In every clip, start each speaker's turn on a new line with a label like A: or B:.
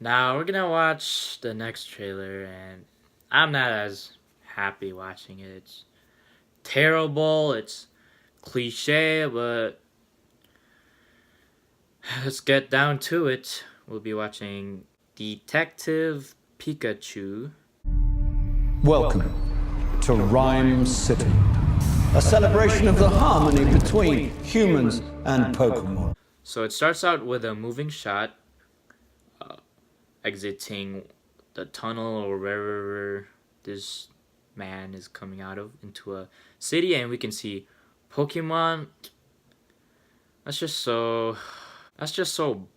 A: Now we're gonna watch the next trailer, and I'm not as happy watching it. It's terrible, it's cliche, but let's get down to it. We'll be watching Detective Pikachu.
B: Welcome to Rhyme City, a celebration of the harmony between humans and Pokemon.
A: So it starts out with a moving shot exiting the tunnel or wherever this man is coming out of into a city, and we can see Pokemon. That's just so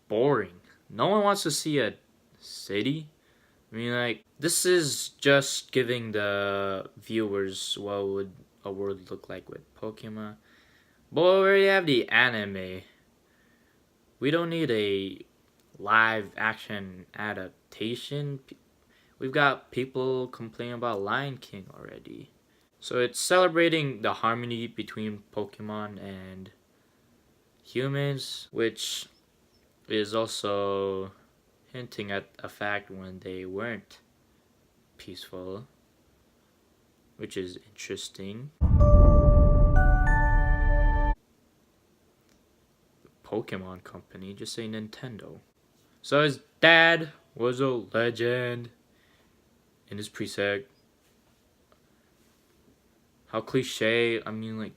A: boring. No one wants to see a city. I mean, like, this is just giving the viewers what would a world look like with Pokemon. But we already have the anime. We don't need a live action adaptation. We've got people complaining about Lion King already. So it's celebrating the harmony between Pokemon and humans, which is also hinting at a fact when they weren't peaceful, which is interesting. Pokemon company, just say Nintendo. So his dad was a legend in his preset. How cliche. I mean, like,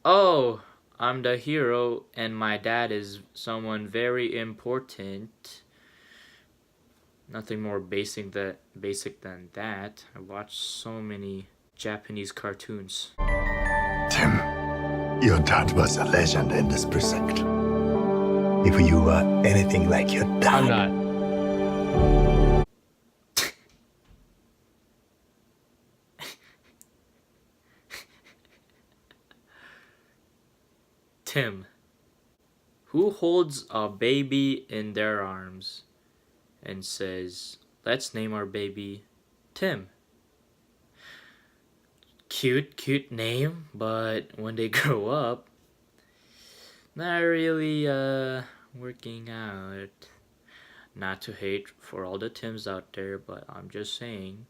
A: oh, I'm the hero and my dad is someone very important. Nothing more basic than that. I watched so many Japanese cartoons.
C: Tim, your dad was a legend in this precinct. If you were anything like your dad...
D: I'm not.
A: Tim. Who holds a baby in their arms and says, let's name our baby Tim? Cute name, but when they grow up, not really working out. Not to hate for all the Tims out there, but I'm just saying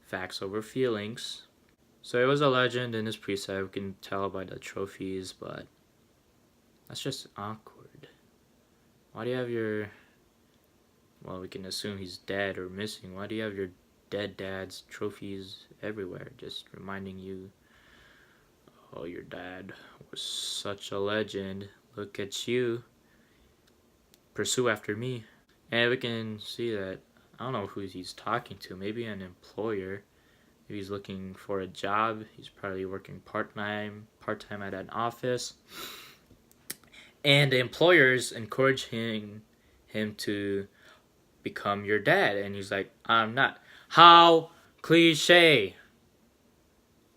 A: facts over feelings. So it was a legend in this preset. We can tell by the trophies, but that's just awkward. Why do you have your... Well, we can assume he's dead or missing. Why do you have your dead dad's trophies everywhere? Just reminding you, oh, your dad was such a legend. Look at you. Pursue after me. And we can see that, I don't know who he's talking to. Maybe an employer. If he's looking for a job, he's probably working part-time at an office. And the employers encouraging him to become your dad. And he's like, I'm not. How cliche.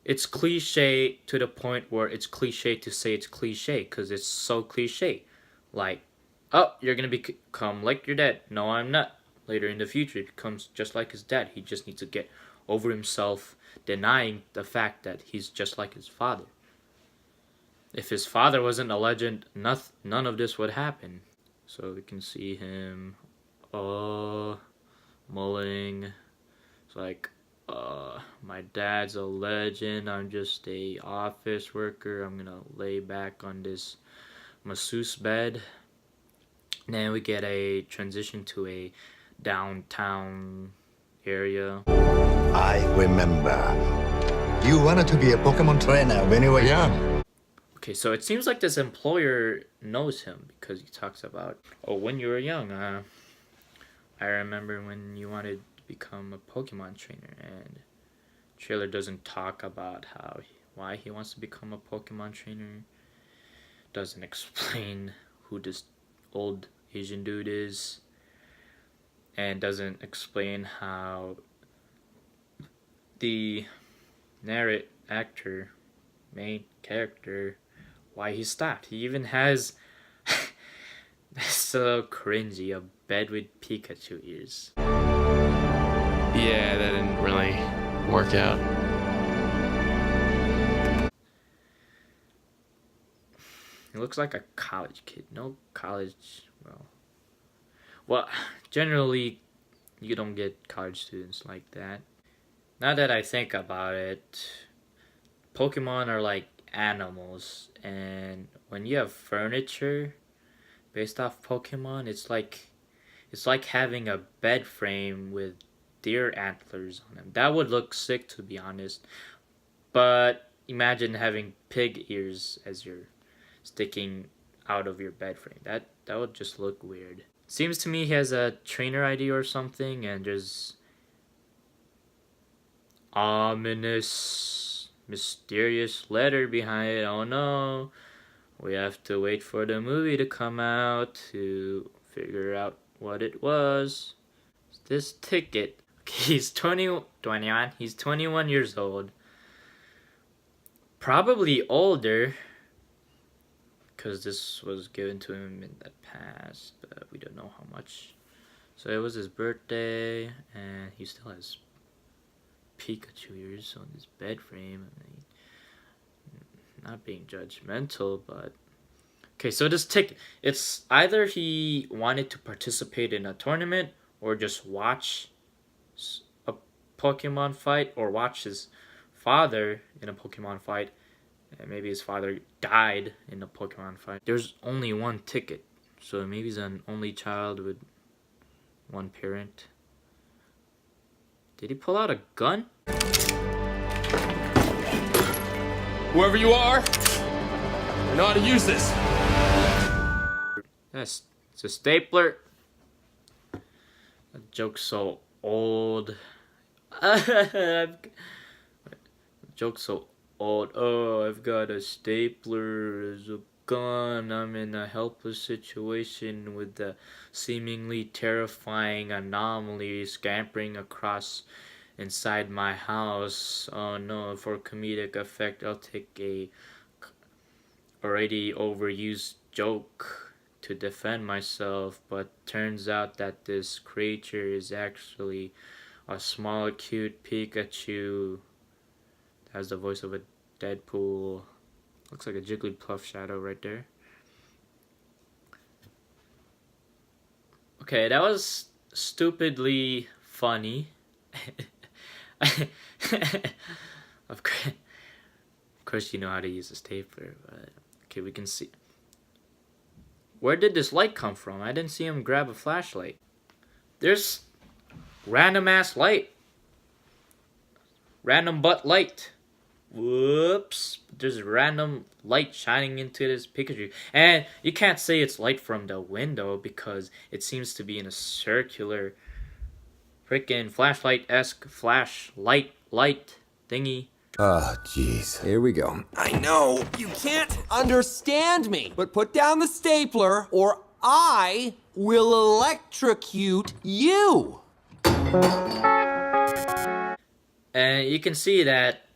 A: It's cliche to the point where it's cliche to say it's cliche, because it's so cliche. Like, oh, you're going to become like your dad. No, I'm not. Later in the future, he becomes just like his dad. He just needs to get over himself, denying the fact that he's just like his father. If his father wasn't a legend, none of this would happen. So we can see him mulling. It's like, my dad's a legend. I'm just a office worker. I'm gonna lay back on this masseuse bed. And then we get a transition to a downtown area.
C: I remember. You wanted to be a Pokemon trainer when you were young.
A: Okay, so it seems like this employer knows him because he talks about, oh, when you were young, I remember when you wanted to become a Pokemon trainer, and trailer doesn't talk about why he wants to become a Pokemon trainer. Doesn't explain who this old Asian dude is, and doesn't explain how the main character, why he stopped. He even has that's so cringy, a bed with Pikachu ears.
D: Yeah, that didn't really work out.
A: He looks like a college kid. No college, well, generally, you don't get college students like that. Now that I think about it, Pokemon are like animals, and when you have furniture based off Pokemon, it's like having a bed frame with deer antlers on them. That would look sick, to be honest. But imagine having pig ears as you're sticking out of your bed frame. That would just look weird. Seems to me he has a trainer ID or something, and there's ominous, mysterious letter behind it. Oh no. We have to wait for the movie to come out to figure out what it was. This ticket. Okay, he's 21. He's 21 years old. Probably older, because this was given to him in the past, but we don't know how much. So it was his birthday, and he still has Pikachu ears on his bed frame. I mean, not being judgmental, but okay, so this ticket, it's either he wanted to participate in a tournament or just watch a Pokemon fight, or watch his father in a Pokemon fight, and maybe his father died in a Pokemon fight. There's only one ticket, so maybe he's an only child with one parent. Did he pull out a gun?
D: Whoever you are, you know how to use this.
A: Yes, it's a stapler. That joke's so old. Joke's so old. Oh, I've got a stapler as a gun. I'm in a helpless situation with the seemingly terrifying anomaly scampering across inside my house. Oh no, for comedic effect, I'll take a already overused joke to defend myself, but turns out that this creature is actually a small cute Pikachu that has the voice of a Deadpool. Looks like a Jigglypuff shadow right there. Okay, that was stupidly funny. Of course you know how to use a stapler, but okay, we can see. Where did this light come from? I didn't see him grab a flashlight. There's random ass light. Random butt light. Whoops. There's random light shining into this Pikachu. And you can't say it's light from the window because it seems to be in a circular freaking flashlight-esque flashlight light thingy.
E: Oh, jeez. Here we go. I know you can't understand me, but put down the stapler or I will electrocute you.
A: And you can see that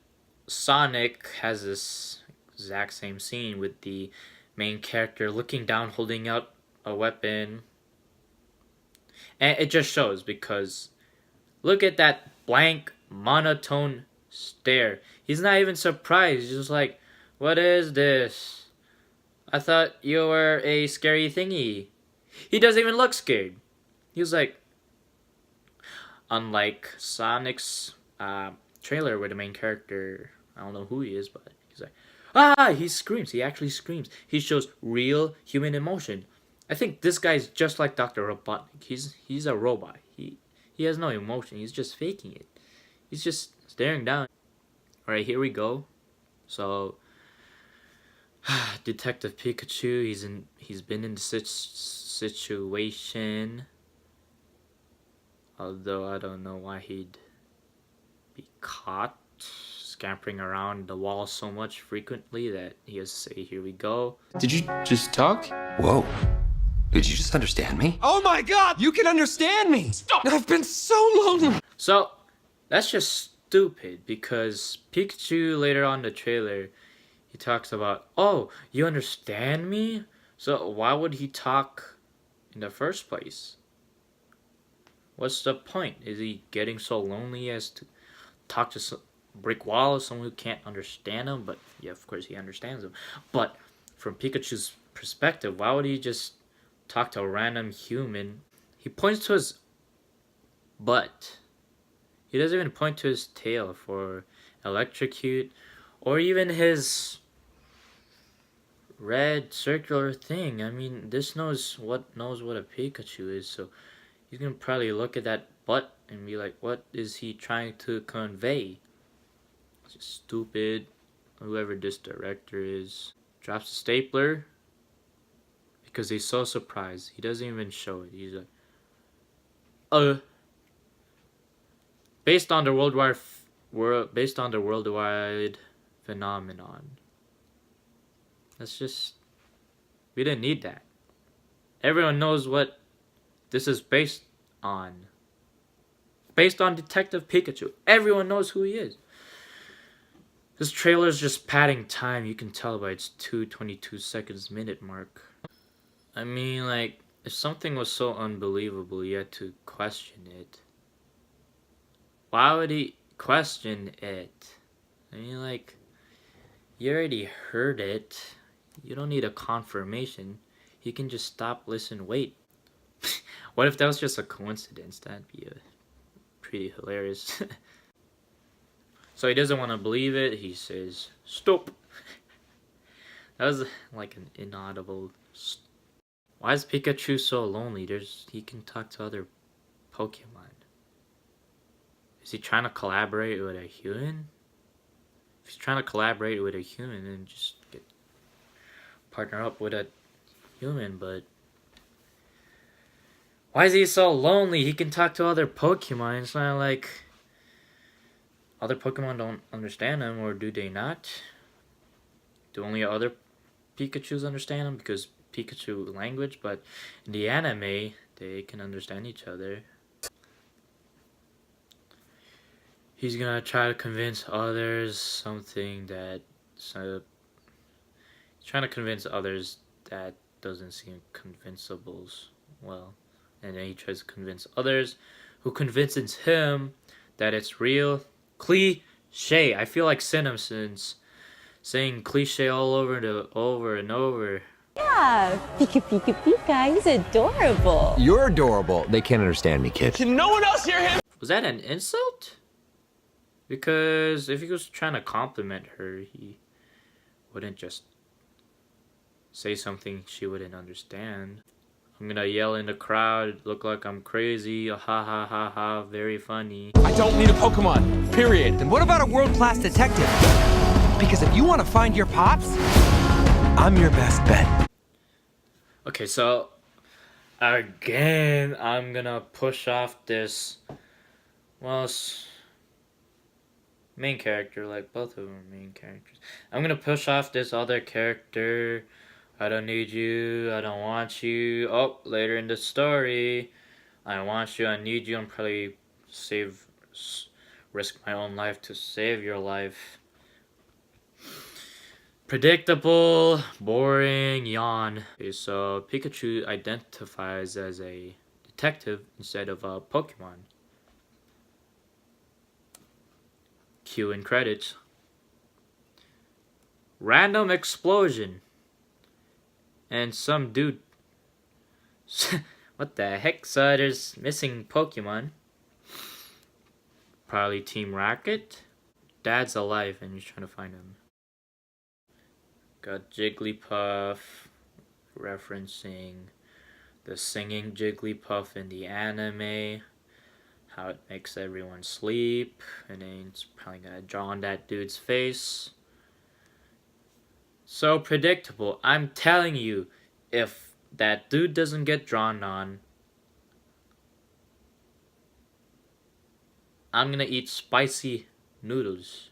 A: Sonic has this exact same scene with the main character looking down, holding out a weapon. And it just shows because look at that blank, monotone stare. He's not even surprised. He's just like, what is this? I thought you were a scary thingy. He doesn't even look scared. He was like, unlike Sonic's trailer where the main character, I don't know who he is, but he's like, he screams. He actually screams. He shows real human emotion. I think this guy's just like Dr. Robotnik. He's a robot. He has no emotion. He's just faking it. He's just staring down. Alright, here we go. So Detective Pikachu, he's been in this situation. Although I don't know why he'd be caught scampering around the wall so much frequently that he has to say, here we go.
D: Did you just talk?
E: Whoa. Did you just understand me? Oh my god, you can understand me! Stop! I've been so lonely!
A: So, that's just stupid because Pikachu later on in the trailer, he talks about, oh, you understand me? So why would he talk in the first place? What's the point? Is he getting so lonely as to talk to some brick wall, someone who can't understand him? But yeah, of course he understands him. But from Pikachu's perspective, why would he just talk to a random human? He points to his butt. He doesn't even point to his tail for electrocute, or even his red circular thing. I mean, this knows what a Pikachu is, so he's gonna probably look at that butt and be like, what is he trying to convey? It's just stupid. Whoever this director is drops a stapler because he's so surprised. He doesn't even show it. He's like, based on the worldwide phenomenon. That's just, we didn't need that. Everyone knows what this is based on. Based on Detective Pikachu. Everyone knows who he is. This trailer is just padding time. You can tell by its 2:22 seconds minute mark. I mean, like, if something was so unbelievable, you had to question it. Why would he question it? I mean, like, you already heard it. You don't need a confirmation. You can just stop, listen, wait. What if that was just a coincidence? That'd be pretty hilarious. So he doesn't want to believe it. He says, stop. That was like an inaudible. Why is Pikachu so lonely? He can talk to other Pokemon. Is he trying to collaborate with a human? If he's trying to collaborate with a human, then just partner up with a human, but why is he so lonely? He can talk to other Pokemon. It's not like other Pokemon don't understand him, or do they not? Do only other Pikachus understand him because Pikachu language? But in the anime, they can understand each other. He's gonna try to convince others something that he's trying to convince others that doesn't seem convincible. Well, and then he tries to convince others who convinces him that it's real. Cliche. I feel like Simpsons saying cliche over and over.
F: Yeah, Pika Pika Pika, he's adorable.
E: You're adorable. They can't understand me, kid.
D: Can no one else hear him?
A: Was that an insult? Because if he was trying to compliment her, he wouldn't just say something she wouldn't understand. I'm gonna yell in the crowd, look like I'm crazy, ha ha ha ha, very funny.
D: I don't need a Pokemon, period.
G: Then what about a world-class detective? Because if you want to find your pops, I'm your best bet.
A: Okay, so again, I'm gonna push off this, well, main character, like both of them are main characters. I'm gonna push off this other character. I don't need you, I don't want you. Oh, later in the story, I want you, I need you. I'm probably risk my own life to save your life. Predictable, boring, yawn. Okay, so Pikachu identifies as a detective instead of a Pokemon. Cue in credits. Random explosion. And some dude. What the heck? So there's missing Pokemon. Probably Team Rocket. Dad's alive and he's trying to find him. Got Jigglypuff referencing the singing Jigglypuff in the anime. How it makes everyone sleep. And then it's probably gonna draw on that dude's face. So predictable. I'm telling you, if that dude doesn't get drawn on, I'm gonna eat spicy noodles.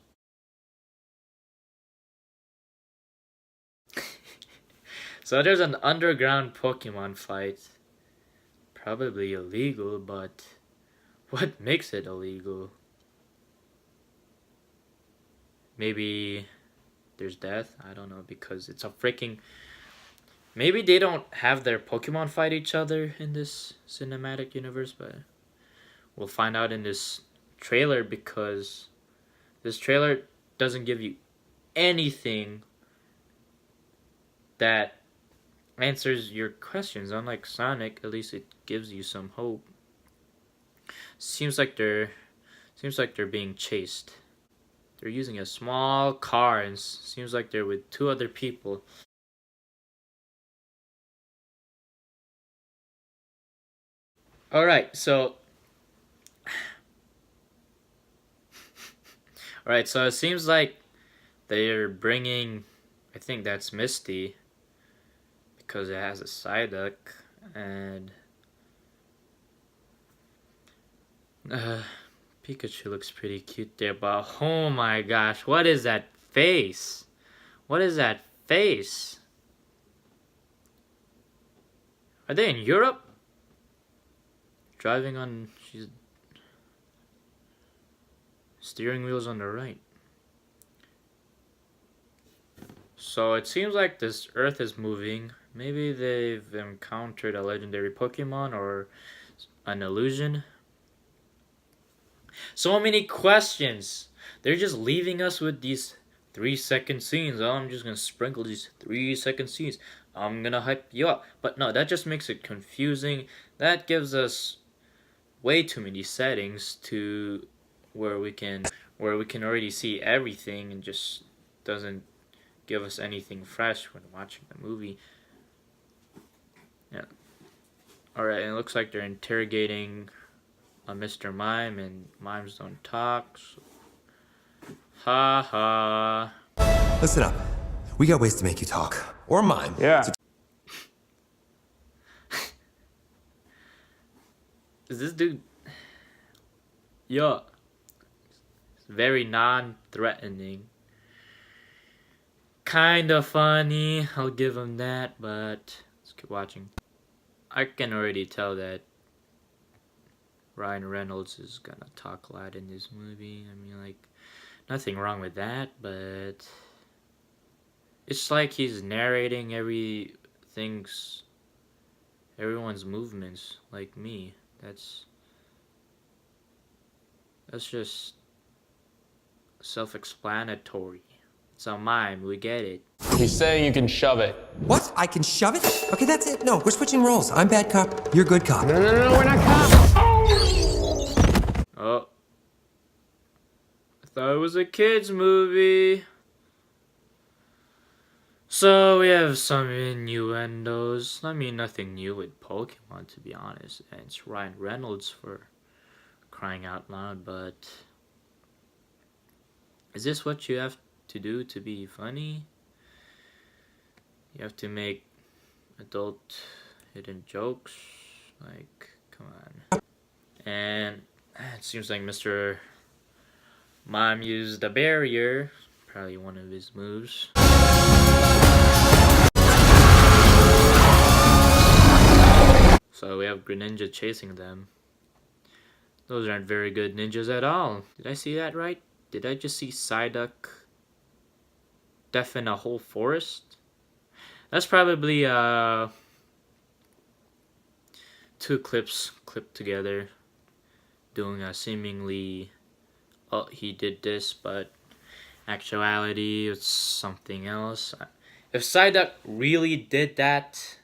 A: So there's an underground Pokemon fight. Probably illegal, but what makes it illegal? Maybe there's death? I don't know, because it's a freaking... Maybe they don't have their Pokemon fight each other in this cinematic universe, but we'll find out in this trailer, because this trailer doesn't give you anything that answers your questions. Unlike Sonic, at least it gives you some hope. Seems like they're being chased. They're using a small car and seems like they're with two other people. Alright, so Alright, so it seems like they're bringing, I think that's Misty, because it has a Psyduck, and Pikachu looks pretty cute there, but oh my gosh, what is that face? What is that face? Are they in Europe? Driving on, she's steering wheels on the right. So it seems like this Earth is moving. Maybe they've encountered a legendary Pokemon or an illusion. So many questions. They're just leaving us with these 3-second scenes. Oh, I'm just gonna sprinkle these 3-second scenes. I'm gonna hype you up. But no, that just makes it confusing. That gives us way too many settings to where we can already see everything, and just doesn't give us anything fresh when watching the movie. Yeah. Alright, it looks like they're interrogating a Mr. Mime, and mimes don't talk. So. Ha ha.
E: Listen up. We got ways to make you talk. Or mime.
H: Yeah.
A: Is this dude... Yo. It's very non-threatening. Kinda funny, I'll give him that, but let's keep watching. I can already tell that Ryan Reynolds is gonna talk a lot in this movie. I mean, like, nothing wrong with that, but it's like he's narrating everyone's movements, like me. That's just self-explanatory. It's a mime, we get it.
H: He's saying you can shove it.
E: What? I can shove it? Okay, that's it. No, we're switching roles. I'm bad cop. You're good cop.
H: No, we're not cops.
A: Oh. I thought it was a kid's movie. So we have some innuendos. I mean, nothing new with Pokemon, to be honest. And it's Ryan Reynolds, for crying out loud, but is this what you have to do to be funny? You have to make adult hidden jokes? Like, come on. And it seems like Mr. Mime used a barrier. Probably one of his moves. So we have Greninja chasing them. Those aren't very good ninjas at all. Did I see that right? Did I just see Psyduck deafen a whole forest? That's probably two clips clipped together, doing a seemingly, oh, he did this, but actuality it's something else. If Psyduck really did that,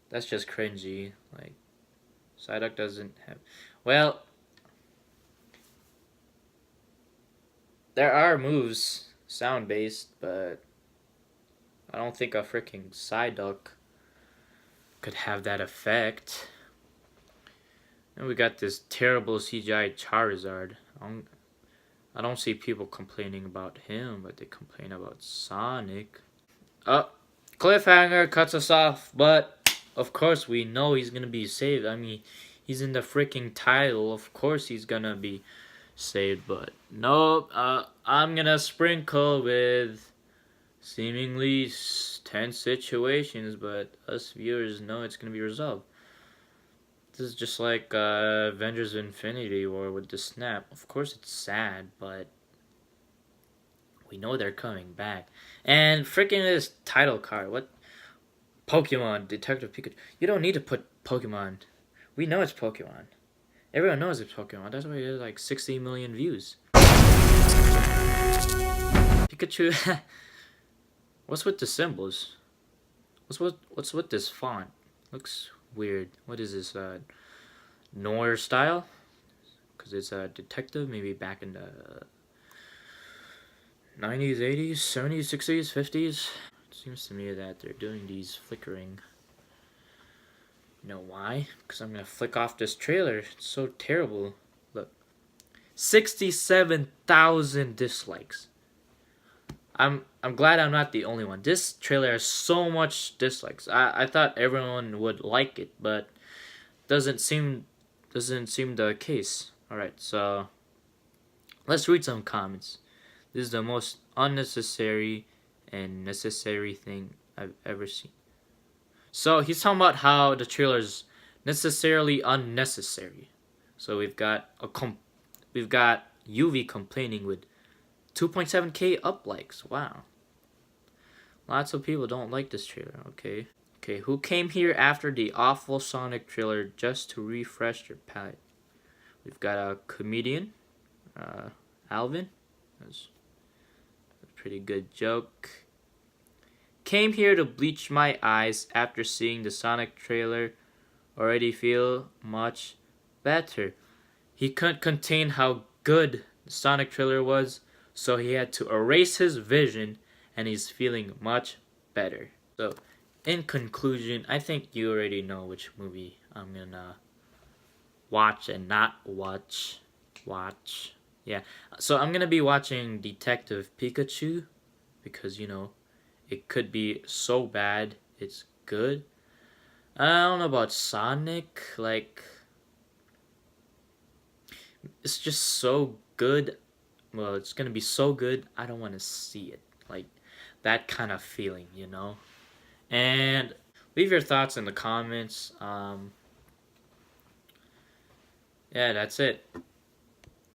A: that's just cringy. Like, Psyduck doesn't have, well, there are moves sound based, but I don't think a freaking Psyduck could have that effect. And we got this terrible CGI Charizard. I don't see people complaining about him, but they complain about Sonic. Oh, cliffhanger cuts us off, but of course we know he's gonna be saved. I mean, he's in the freaking title. Of course he's gonna be saved, but nope. I'm gonna sprinkle with seemingly tense situations, but us viewers know it's gonna be resolved. This is just like Avengers Infinity War with the snap. Of course it's sad, but we know they're coming back. And freaking this title card, what? Pokemon, Detective Pikachu. You don't need to put Pokemon. We know it's Pokemon. Everyone knows it's Pokemon. That's why it has like 60 million views. Pikachu. What's with the symbols? What's with this font? Looks weird. What is this? Noir style? Because it's a detective, maybe back in the 90s, 80s, 70s, 60s, 50s. It seems to me that they're doing these flickering. You know why? Because I'm gonna flick off this trailer. It's so terrible. Look, 67,000 dislikes. I'm glad I'm not the only one. This trailer has so much dislikes. I thought everyone would like it, but doesn't seem the case. All right, so let's read some comments. This is the most unnecessary and necessary thing I've ever seen. So he's talking about how the trailer is necessarily unnecessary. So we've got UV complaining with 2.7K up likes. Wow. Lots of people don't like this trailer. Okay. Who came here after the awful Sonic trailer just to refresh their palate? We've got a comedian, Alvin. That's a pretty good joke. Came here to bleach my eyes after seeing the Sonic trailer. Already feel much better. He couldn't contain how good the Sonic trailer was, so he had to erase his vision, and he's feeling much better. So, in conclusion, I think you already know which movie I'm gonna watch and not watch. Yeah. So I'm gonna be watching Detective Pikachu because, you know, it could be so bad it's good. I don't know about Sonic, like it's just so good. Well, it's gonna be so good I don't want to see it. Like that kind of feeling, you know? And leave your thoughts in the comments. Yeah, that's it.